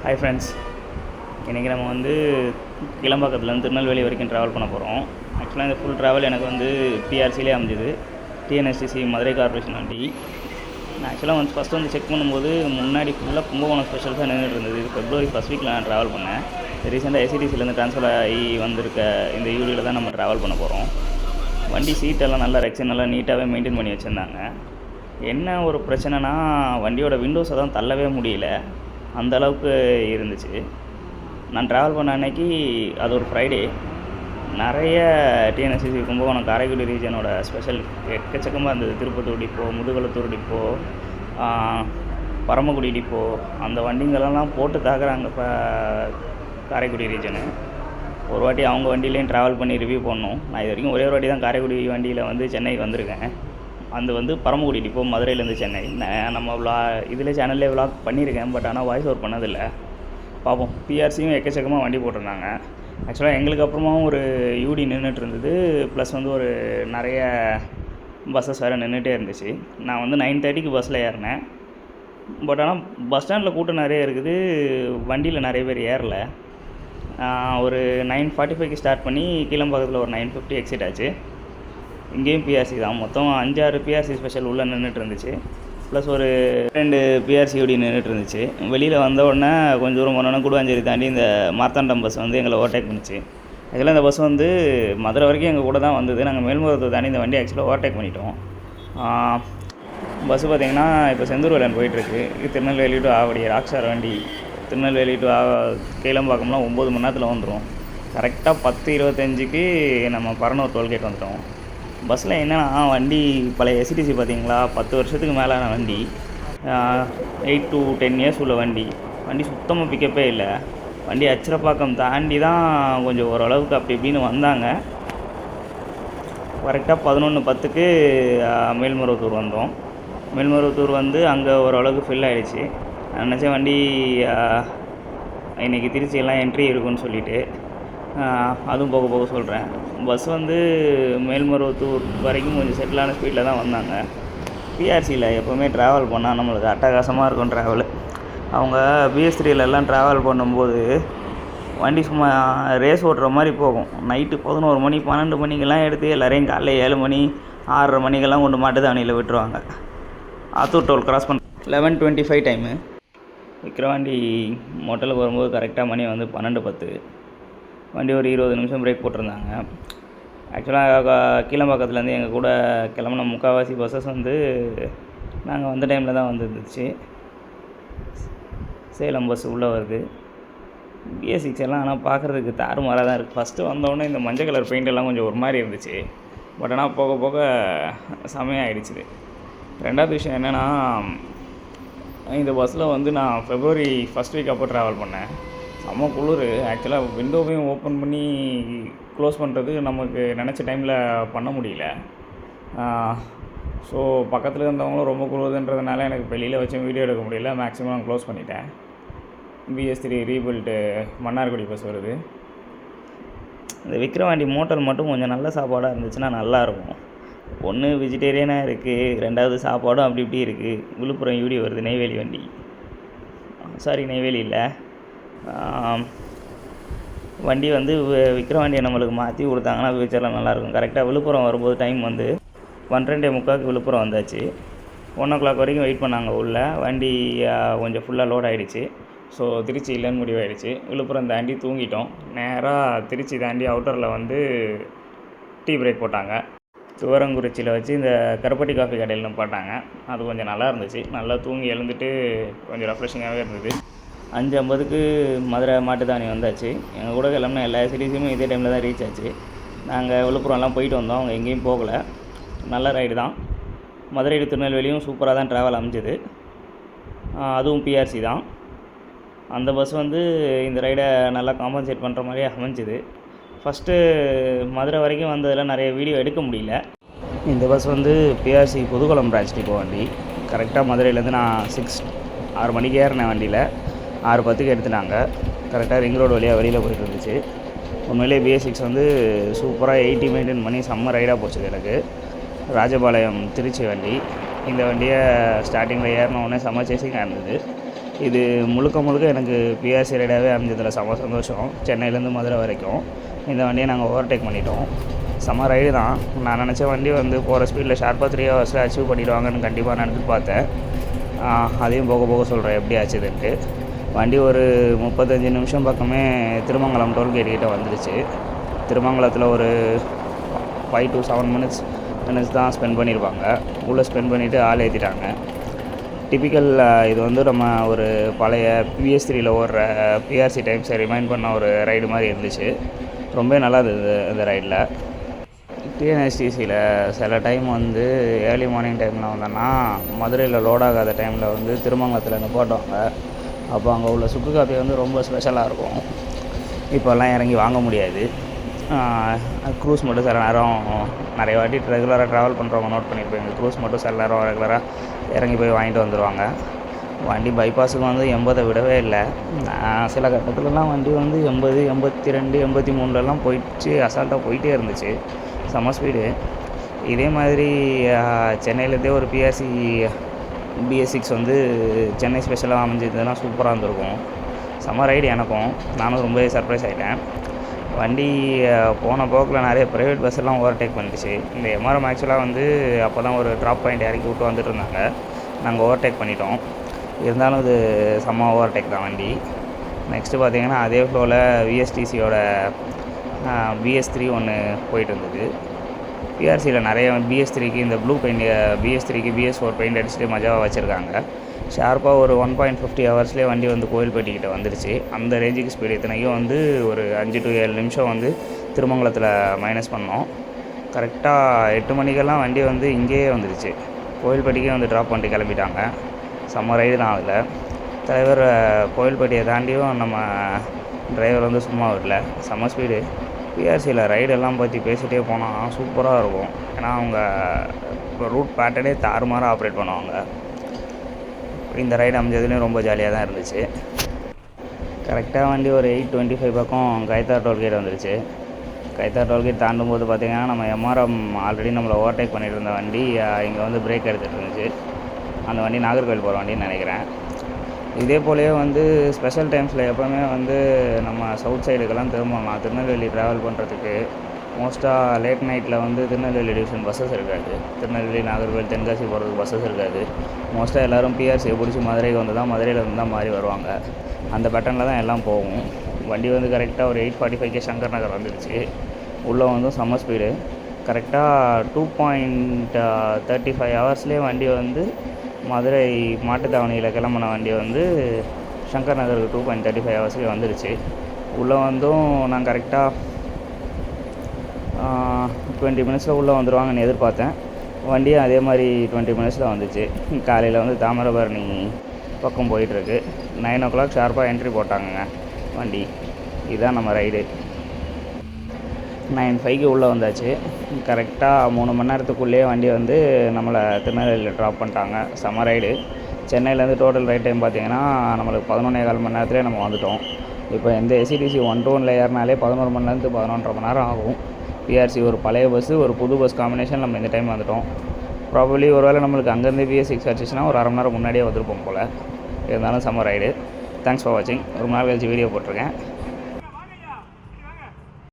Hi friends, இன்றைக்கி நம்ம வந்து கிளம்பாக்கத்துலேருந்து திருநெல்வேலி வரைக்கும் ட்ராவல் பண்ண போகிறோம். ஆக்சுவலாக இந்த ஃபுல் ட்ராவல் எனக்கு வந்து பிஆர்சிலே அமைஞ்சுது. டிஎன்எஸ்டிசி மதுரை கார்பரேஷன் வண்டி. நான் ஆக்சுவலாக ஃபஸ்ட்டு வந்து செக் பண்ணும்போது முன்னாடி ஃபுல்லாக கும்பகோணம் ஸ்பெஷல் தான் நின்றுட்டு இருந்தது. இது February 1st வீக்கில் நான் ட்ராவல் பண்ணேன். ரீசெண்டாக ஏசிடிசிலேருந்து ட்ரான்ஸ்ஃபர் ஆகி வந்திருக்க இந்த யூடியில் தான் நம்ம ட்ராவல் பண்ண போகிறோம். வண்டி சீட்டெல்லாம் நல்லா ரெக்ஸன் நல்லா நீட்டாகவே மெயின்டைன் பண்ணி வச்சுருந்தாங்க. என்ன ஒரு பிரச்சனைனா, வண்டியோட விண்டோஸை தான் தள்ளவே முடியல, அந்த அளவுக்கு இருந்துச்சு. நான் ட்ராவல் பண்ண அன்னைக்கு அது ஒரு ஃப்ரைடே. நிறைய டிஎன்எஸ்சிசி கும்பகோணம் காரைக்குடி ரீஜனோட ஸ்பெஷல் எக்கச்சக்கமாக இருந்தது. Tiruppattur depot, Mudukulathur depot, Paramakudi depot, அந்த வண்டிங்களெல்லாம் போட்டு தாக்குறாங்க. இப்போ காரைக்குடி ரீஜனு ஒரு வாட்டி அவங்க வண்டியிலையும் ட்ராவல் பண்ணி ரிவ்யூ பண்ணோம். நான் இது வரைக்கும் ஒரே ஒரு வாட்டி தான் காரைக்குடி வண்டியில் வந்து சென்னைக்கு வந்திருக்கேன். அது வந்து பரமக்குடி டிப்போ, மதுரையிலேருந்து சென்னை. நம்ம இதில் சேனல்லே விளாக் பண்ணியிருக்கேன், பட் ஆனால் வாய்ஸ் ஓவர் பண்ணதில்லை. பார்ப்போம். பிஆர்சியும் எக்கச்சக்கமாக வண்டி போட்டிருந்தாங்க. ஆக்சுவலாக எங்களுக்கு அப்புறமாவும் ஒரு யூடி நின்றுட்டு இருந்தது, ப்ளஸ் வந்து ஒரு நிறைய பஸ்ஸஸ் வேறு நின்றுட்டே இருந்துச்சு. நான் வந்து 9:30க்கு பஸ்ஸில் ஏறினேன். பட் ஆனால் பஸ் ஸ்டாண்டில் கூட்டம் நிறைய இருக்குது, வண்டியில் நிறைய பேர் ஏறலை. ஒரு 9:45க்கு ஸ்டார்ட் பண்ணி கீழம்பாக்கத்தில் ஒரு 9:50 எக்ஸிட் ஆச்சு. இங்கேயும் பிஆர்சி தான். மொத்தம் 5-6 பிஆர்சி ஸ்பெஷல் உள்ளே நின்றுட்டு இருந்துச்சு, ப்ளஸ் ஒரு 2 பிஆர்சியோடி நின்றுட்டு இருந்துச்சு. வெளியில் வந்த உடனே கொஞ்சம் தூரம் போனோன்னா கூடுவாஞ்சேரி தாண்டி இந்த மார்த்தாண்டம் பஸ் வந்து எங்களை ஓவர்டேக் பண்ணிச்சு. ஆக்சுவலாக இந்த பஸ் வந்து மதுரை வரைக்கும் எங்கள் கூட தான் வந்தது. நாங்கள் மேல்மருவத்தூர் தாண்டி இந்த வண்டி ஆக்சுவலாக ஓவர்டேக் பண்ணிட்டோம். பஸ்ஸு பார்த்திங்கன்னா இப்போ செந்தூர் வேலன் போயிட்டுருக்கு. திருநெல்வேலி டு ஆவடி ராக்ஸ்டார் வண்டி. திருநெல்வேலி டு கீழம்பாக்கம்லாம் 9 மணி நேரத்தில் வந்துடும். கரெக்டாக 10:25க்கு நம்ம பரனூர் டோல்கேட் வந்துட்டோம். பஸ்ஸில் என்னென்னா, வண்டி பழைய எஸ்டிசி பார்த்திங்களா, 10 வருஷத்துக்கு மேலான வண்டி, 8 to 10 years உள்ள வண்டி. வண்டி சுத்தமாக பிக்கப்பே இல்லை. வண்டி அச்சிரப்பாக்கம் தாண்டி தான் கொஞ்சம் ஓரளவுக்கு அப்படி இப்படின்னு வந்தாங்க. கரெக்டாக 11:10க்கு மேல்மருவத்தூர் வந்தோம். மேல்மருவத்தூர் வந்து அங்கே ஓரளவுக்கு ஃபில் ஆகிடுச்சு. நான் நினச்சேன் வண்டி இன்றைக்கி திருச்சியெல்லாம் என்ட்ரி இருக்குன்னு சொல்லிவிட்டு, அதுவும் போக போக சொல்கிறேன். பஸ் வந்து மேல்மருவத்தூர் வரைக்கும் கொஞ்சம் செட்டிலான ஸ்பீடில் தான் வந்தாங்க. பிஆர்சியில் எப்போவுமே ட்ராவல் பண்ணால் நம்மளுக்கு அட்டகாசமாக இருக்கும் ட்ராவலு. அவங்க BS3லெல்லாம் ட்ராவல் பண்ணும்போது வண்டி சும்மா ரேஸ் ஓட்டுற மாதிரி போகும். நைட்டு 11 மணி 12 மணிக்கெல்லாம் எடுத்து எல்லோரையும் காலைல 7 மணி 6:30 மணிக்கெல்லாம் கொண்டு மாட்டுதாவணியில் விட்டுருவாங்க. ஆத்தூர் டோல் கிராஸ் பண்ண 11:25 டைமு. விக்கிரவாண்டி மோட்டலுக்கு வரும்போது கரெக்டாக மணி வந்து 12:10. வண்டி ஒரு 20 நிமிஷம் பிரேக் போட்டிருந்தாங்க. ஆக்சுவலாக கீழம்பாக்கத்துலேருந்து எங்கள் கூட கிளம்புன முக்கால்வாசி பஸ்ஸஸ் வந்து நாங்கள் வந்த டைமில் தான் வந்துருந்துச்சு. சேலம் பஸ் உள்ளே வருது. BS6 எல்லாம் ஆனால் பார்க்குறதுக்கு தாறுமாறாக தான் இருக்குது. ஃபஸ்ட்டு வந்தோடனே இந்த மஞ்சள் கலர் பெயிண்டெல்லாம் கொஞ்சம் ஒரு மாதிரி இருந்துச்சு, பட் ஆனால் போக போக செமையாகிடுச்சு. ரெண்டாவது விஷயம் என்னென்னா, இந்த பஸ்ஸில் வந்து நான் February 1st வீக் அப்போ ட்ராவல் பண்ணேன். செம்ம குளிர். ஆக்சுவலாக விண்டோவையும் ஓப்பன் பண்ணி க்ளோஸ் பண்ணுறது நமக்கு நினச்ச டைமில் பண்ண முடியல. ஸோ பக்கத்தில் இருந்தவங்களும் ரொம்ப குளிருதுன்றதுனால எனக்கு வெளியில் வச்சு வீடியோ எடுக்க முடியல. மேக்ஸிமம் நான் க்ளோஸ் பண்ணிட்டேன். BS3 ரீபில்ட்டு மன்னார்குடி பஸ் வருது. இந்த விக்கிரவாண்டி மோட்டல் மட்டும் கொஞ்சம் நல்ல சாப்பாடாக இருந்துச்சுன்னா நல்லாயிருக்கும். ஒன்று வெஜிடேரியனாக இருக்குது, ரெண்டாவது சாப்பாடும் அப்படி இப்படி இருக்குது. விழுப்புரம் யூடி வருது, நெய்வேலி வண்டி. சாரி, நெய்வேலி இல்லை, வண்டி வந்து விக்கிரவாண்டியை நம்மளுக்கு மாற்றி கொடுத்தாங்கன்னா ஃபியூச்சரில் நல்லாயிருக்கும். கரெக்டாக விழுப்புரம் வரும்போது டைம் வந்து 12:45க்கு விழுப்புரம் வந்தாச்சு. 1 o'clock வரைக்கும் வெயிட் பண்ணாங்க உள்ள. வண்டி கொஞ்சம் ஃபுல்லாக லோட் ஆகிடுச்சு. ஸோ திருச்சி இல்லைன்னு முடிவாயிடுச்சு. விழுப்புரம் தாண்டி தூங்கிட்டோம். நேராக திருச்சி தாண்டி அவுட்டரில் வந்து டீ பிரேக் போட்டாங்க. துவரங்குறிச்சியில் வச்சு இந்த கருப்பட்டி காஃபி கடையில் போட்டாங்க. அது கொஞ்சம் நல்லா இருந்துச்சு. நல்லா தூங்கி எழுந்துட்டு கொஞ்சம் ரெஃப்ரெஷிங்காகவே இருந்தது. 5:50க்கு மதுரை மாட்டுத்தாவணி வந்தாச்சு. எங்கள் கூட கிளம்புன எல்லா சிட்டிஸுமே இதே டைமில் தான் ரீச் ஆச்சு. நாங்கள் விழுப்புரம்லாம் போயிட்டு வந்தோம், அவங்க எங்கேயும் போகலை. நல்ல ரைடு தான். மதுரை டு திருநெல்வேலியும் சூப்பராக தான் ட்ராவல் அமைஞ்சுது. அதுவும் பிஆர்சி தான். அந்த பஸ் வந்து இந்த ரைடை நல்லா காம்பன்சேட் பண்ணுற மாதிரியே அமைஞ்சுது. ஃபஸ்ட்டு மதுரை வரைக்கும் வந்ததில் நிறைய வீடியோ எடுக்க முடியல. இந்த பஸ் வந்து பிஆர்சி புதுக்குளம் பிரான்ச் டிப்போ வண்டி. கரெக்டாக மதுரையிலேருந்து நான் 6 மணிக்கு ஏறினேன். வண்டியில் 6:10க்கு எடுத்துட்டாங்க. கரெக்டாக ரிங் ரோடு வழியாக வெளியில் போயிட்டு இருந்துச்சு. உண்மையிலே BS6 வந்து சூப்பராக 80 மெயின்டைன் பண்ணி செம்ம ரைடாக போச்சுது எனக்கு. ராஜபாளையம் திருச்சி வண்டி. இந்த வண்டியை ஸ்டார்டிங்கில் ஏறின உடனே செம்ம சேசிங்காக இருந்தது. இது முழுக்க முழுக்க எனக்கு பிஆர்சி ரைடாகவே அமைஞ்சதில் செம சந்தோஷம். சென்னையிலேருந்து மதுரை வரைக்கும் இந்த வண்டியை நாங்கள் ஓவர்டேக் பண்ணிட்டோம். செம ரைடு தான். நான் நினச்ச வண்டி வந்து போகிற ஸ்பீடில் ஷார்ப்பாக 3 ஹவர்ஸில் அச்சீவ் பண்ணிடுவாங்கன்னு கண்டிப்பாக நினச்சிட்டு பார்த்தேன். அதையும் போக போக சொல்கிறேன் எப்படி ஆச்சுதுன்ட்டு. வண்டி ஒரு 35 நிமிஷம் பக்கமே திருமங்கலம் டோல்கேட் கிட்ட வந்துடுச்சு. திருமங்கலத்தில் ஒரு 5 to 7 மினிட்ஸ் தான் ஸ்பெண்ட் பண்ணியிருப்பாங்க. உள்ளே ஸ்பெண்ட் பண்ணிவிட்டு ஆள் ஏற்றிட்டாங்க. டிப்பிக்கல் இது வந்து நம்ம ஒரு பழைய PS3யில் ஓடுற பிஆர்சி டைம்ஸை ரிமைண்ட் பண்ண ஒரு ரைடு மாதிரி இருந்துச்சு. ரொம்ப நல்லா இருந்தது இந்த ரைடில். டிஎன்எஸ்டிசியில் சில டைம் வந்து ஏர்லி மார்னிங் டைமில் வந்தோன்னா மதுரையில் லோட் ஆகாத டைமில் வந்து திருமங்கலத்தில் நிப்பாட்டுவாங்க. அப்போ அங்கே உள்ள சுக்கு காப்பி வந்து ரொம்ப ஸ்பெஷலாக இருக்கும். இப்போல்லாம் இறங்கி வாங்க முடியாது. க்ரூஸ் மட்டும் சில நேரம் நிறைய வாட்டி ரெகுலராக ட்ராவல் பண்ணுறவங்க நோட் பண்ணியிருப்பீங்க. க்ரூஸ் மட்டும் சில நேரம் ரெகுலராக இறங்கி போய் வாங்கிட்டு வந்துடுவாங்க. வண்டி பைபாஸுக்கு வந்து 80 விடவே இல்லை. சில கட்டத்துலலாம் வண்டி வந்து 80, 82, 83லலாம் போயிடுச்சு. அசால்ட்டாக போயிட்டே இருந்துச்சு. செம்ம ஸ்பீடு. இதே மாதிரி சென்னையிலேருந்தே ஒரு பிஆர்சி BS6 வந்து சென்னை ஸ்பெஷலாக அமைஞ்சதுன்னா சூப்பராக இருந்திருக்கும். செம்ம ரைடு எனக்கும். நானும் ரொம்பவே சர்ப்ரைஸ் ஆகிட்டேன். வண்டி போன போக்கில் நிறைய ப்ரைவேட் பஸ்ஸெல்லாம் ஓவர்டேக் பண்ணிடுச்சு. இந்த எம்ஆர்எம் ஆக்சுவலாக வந்து அப்போ தான் ஒரு ட்ராப் பாயிண்ட் இறக்கி விட்டு வந்துட்டு இருந்தாங்க. நாங்கள் ஓவர்டேக் பண்ணிட்டோம். இருந்தாலும் இது செம்ம ஓவர்டேக் தான் வண்டி. நெக்ஸ்ட்டு பார்த்திங்கன்னா அதே ஃப்ளோவில் விஎஸ்டிசியோட BS3 ஒன்று போயிட்டு இருந்தது. பிஆர்சியில் நிறைய BS3க்கு இந்த ப்ளூ பெயிண்ட், BS3க்கு BS4 பெயிண்ட் அடிச்சுட்டு மஜாவாக வச்சுருக்காங்க. ஷார்ப்பாக ஒரு 1.50 ஹவர்ஸ்லேயே வண்டி வந்து கோயில்பட்டிக்கிட்ட வந்துடுச்சு. அந்த ரேஞ்சுக்கு ஸ்பீடு. இத்தனைக்கும் வந்து ஒரு 5 to 7 நிமிஷம் வந்து திருமங்கலத்தில் மைனஸ் பண்ணோம். கரெக்டாக 8 மணிக்கெல்லாம் வண்டி வந்து இங்கேயே வந்துடுச்சு. கோயில்பட்டிக்கே வந்து ட்ராப் பண்ணிட்டு கிளம்பிட்டாங்க. செம்ம ரைடு தான் அதில். தலைவர் கோயில்பட்டியை தாண்டியும் நம்ம டிரைவர் வந்து சும்மா விடல. செம்ம ஸ்பீடு. பிஆர்சியில் ரைடெல்லாம் பற்றி பேசிகிட்டே போனால் சூப்பராக இருக்கும். ஏன்னா அவங்க ரூட் பேட்டர்னே தாறுமாறாக ஆப்ரேட் பண்ணுவாங்க. இந்த ரைடு அமைஞ்சதுலேயும் ரொம்ப ஜாலியாக தான் இருந்துச்சு. கரெக்டாக வண்டி ஒரு 8:25 பக்கம் கைத்தார் டோல்கேட் வந்துடுச்சு. கைத்தார் டோல்கேட் தாண்டும் போது பார்த்திங்கன்னா நம்ம எம்ஆர்எம் ஆல்ரெடி நம்மளை ஓவர்டேக் பண்ணிட்டு இருந்த வண்டி இங்கே வந்து பிரேக் எடுத்துகிட்டு இருந்துச்சு. அந்த வண்டி நாகர்கோவில் போகிற வண்டின்னு நினைக்கிறேன். இதே போலவே வந்து ஸ்பெஷல் டைம்ஸில் எப்போவுமே வந்து நம்ம சவுத் சைடுக்கெல்லாம் திரும்பலாம். திருநெல்வேலி ட்ராவல் பண்ணுறதுக்கு மோஸ்ட்டாக லேட் நைட்டில் வந்து திருநெல்வேலி டிவிஷன் பஸ்ஸஸ் இருக்காது. திருநெல்வேலி, நாகர்கோவில், தென்காசி போகிறதுக்கு பஸ்ஸஸ் இருக்காது. மோஸ்ட்டாக எல்லோரும் பிஆர்சியை பிடிச்சி மதுரைக்கு வந்து தான் மதுரையில் வந்து தான் மாறி வருவாங்க. அந்த பேட்டர்னில் தான் எல்லாம் போகும். வண்டி வந்து கரெக்டாக ஒரு 8:45க்கு சங்கர் நகர் வந்துடுச்சு. உள்ளே வந்து செம்ம ஸ்பீடு. கரெக்டாக 2.35 ஹவர்ஸ்லேயே வண்டி வந்து மதுரை மாட்டுத்தாவணியில் கிளம்புன வண்டி வந்து சங்கர் நகருக்கு 2.35 ஹவர்ஸ்லேயே வந்துடுச்சு. உள்ளே வந்தும் நான் கரெக்டாக 20 மினிட்ஸில் உள்ளே வந்துடுவாங்கன்னு எதிர்பார்த்தேன். வண்டியும் அதே மாதிரி 20 மினிட்ஸில் வந்துச்சு. காலையில் வந்து தாமிரபரணி பக்கம் போயிட்டுருக்கு. 9 o'clock ஷார்ப்பாக என்ட்ரி போட்டாங்கங்க வண்டி. இதுதான் நம்ம ரைடு. 9:05க்கு உள்ளே வந்தாச்சு. கரெக்டாக 3 மணி நேரத்துக்குள்ளேயே வண்டி வந்து நம்மளை திருநெல்வேலியில் ட்ராப் பண்ணிட்டாங்க. செம்ம ரைடு. சென்னையிலேருந்து டோட்டல் ரைட் டைம் பார்த்திங்கன்னா நம்மளுக்கு 11.25 மணி நேரத்துலேயே நம்ம வந்துவிட்டோம். இப்போ எந்த எஸ்சிடிசி 1-1 ஏறினாலே 11 மணி நேரத்துக்கு 11.5 மணி நேரம் ஆகும். பிஆர்சி ஒரு பழைய பஸ்ஸு, ஒரு புது பஸ் காம்பினேஷன் நம்ம இந்த டைம் வந்துவிட்டோம். ப்ராபப்ளி ஒரு வேளை நம்மளுக்கு அங்கேருந்து BS6 கிடச்சிச்சின்னா ஒரு அரை மணி நேரம் முன்னாடியே வந்திருப்போம் போல். இருந்தாலும் செம்ம ரைடு. தேங்க்ஸ் ஃபார் வாட்சிங். ரொம்ப நாள் கழிச்சு வீடியோ போட்டிருக்கேன்.